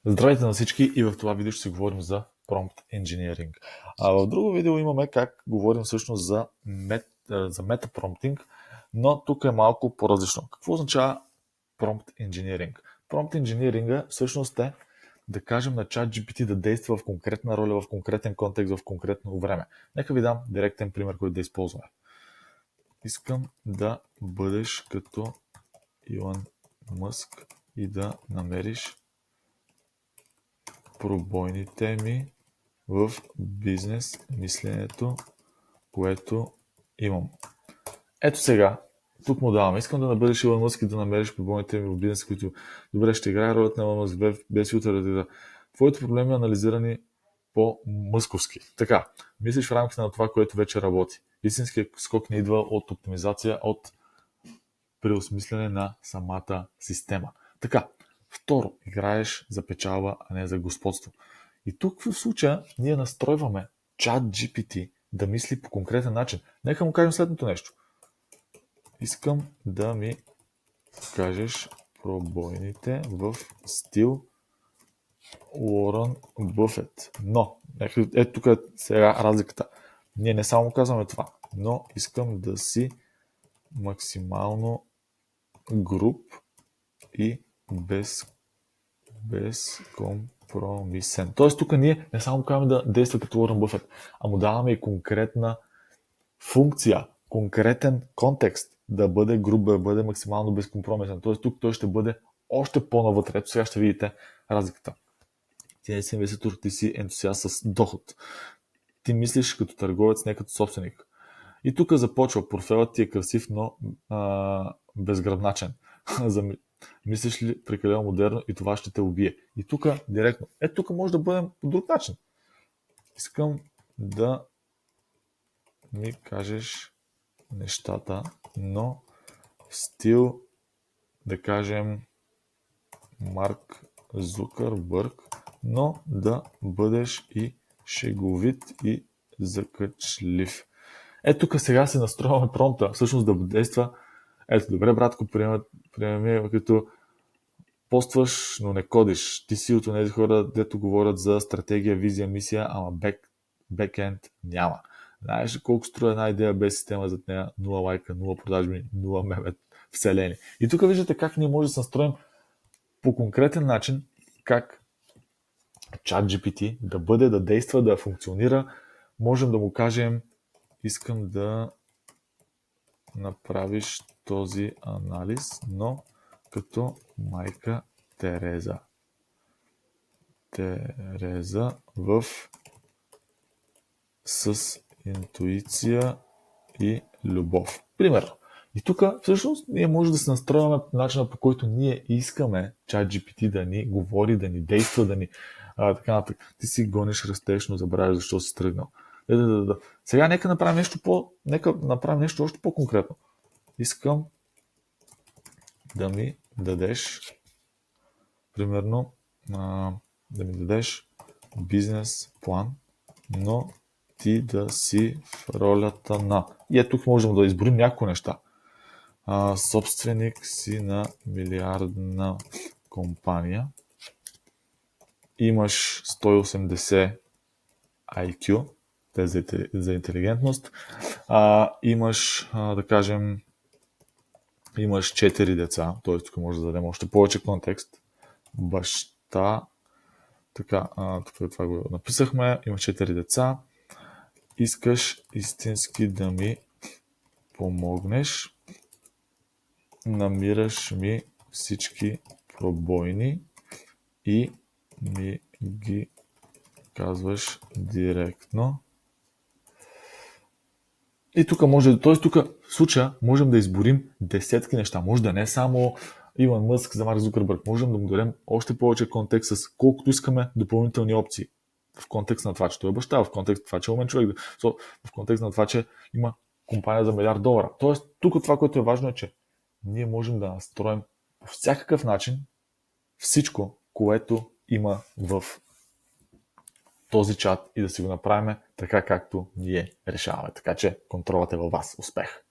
Здравейте на всички и в това видео ще си говорим за Prompt Engineering. В друго видео имаме как говорим всъщност за Meta-Prompting, но тук е малко по-различно. Какво означава Prompt Engineering? Prompt Engineering всъщност е да кажем на ChatGPT да действа в конкретна роля, в конкретен контекст, в конкретно време. Нека ви дам директен пример, който да използваме. Искам да бъдеш като Илон Мъск и да намериш пробойните ми в бизнес мисленето, което имам. Ето сега, тук му даваме. Искам да бъдеш Илон Мъск и да намериш пробойните ми в бизнес, които добре ще играе ролята на Илон Мъск без филтър. Твоите проблеми анализирани по-мъсковски. Така, мислиш в рамките на това, което вече работи. Истинският скок не идва от оптимизация, от преосмислене на самата система. Така, второ, играеш за печалба, а не за господство. И тук в случая ние настройваме ChatGPT да мисли по конкретен начин. Нека му кажем следното нещо. Искам да ми кажеш пробойните в стил Уорън Бъфет. Но, ето тук е сега разликата. Ние не само казваме това, но искам да си максимално груб и безкомпромисен. Тоест тук ние не само казваме да действа като Уорън Бъфет, а му даваме и конкретна функция, конкретен контекст, да бъде груб, да бъде максимално безкомпромисен. Тоест тук той ще бъде още по-навътре. Ето сега ще видите разликата. Ти не си инвеститор, ти си ентусиаст с доход. Ти мислиш като търговец, не като собственик. И тук започва. Портфелът ти е красив, но безгръбначен. Мислиш ли прекалено модерно и това ще те убие. И тук директно. Ето тук може да бъдем по друг начин. Искам да ми кажеш нещата, но в стил, да кажем, Марк Зукърбърг, но да бъдеш и шеговит и закачлив. Ето тук сега се настрояваме промпта, всъщност да действа. Ето, добре, братко, приемаме като постваш, но не кодиш. Ти си от тези хора, дето говорят за стратегия, визия, мисия, ама бекенд няма. Знаеш колко струва една идея без система зад нея? 0 лайка, 0 продажби, 0 мемет, вселени. И тук виждате как ние може да се настроим по конкретен начин, как ChatGPT да бъде, да действа, да функционира. Можем да му кажем, искам да направиш този анализ, но като майка Тереза. Тереза с интуиция и любов. Примерно. И тук всъщност ние може да се настроим по начина, по който ние искаме ChatGPT да ни говори, да ни действа, да ни така нататък. Ти си гониш, растеш, но забравяш защо си тръгнал. Сега нека направим нещо още по-конкретно. Искам да ми дадеш примерно да ми дадеш бизнес план, но ти да си в ролята на... И ето тук можем да изборим някои неща. Собственик си на милиардна компания. Имаш 180 IQ, за интелигентност. Имаш, да кажем, имаш 4 деца, т.е. тук може да дадем още повече контекст. Баща, така, тук това го написахме, имаш 4 деца. Искаш истински да ми помогнеш. Намираш ми всички пробойни и ми ги казваш директно. И тук тук в случая можем да изборим десетки неща. Може да не само Илон Мъск за Марк Зукърбърг. Можем да му дадем още повече контекст с колкото искаме допълнителни опции. В контекст на това, че той е баща, в контекст на това, че е умен човек, в контекст на това, че има компания за $1 милиард. Тоест, тук това, което е важно е, че ние можем да настроим по всякакъв начин всичко, което има в този чат и да си го направим така, както ние решаваме. Така че контролът е във вас. Успех!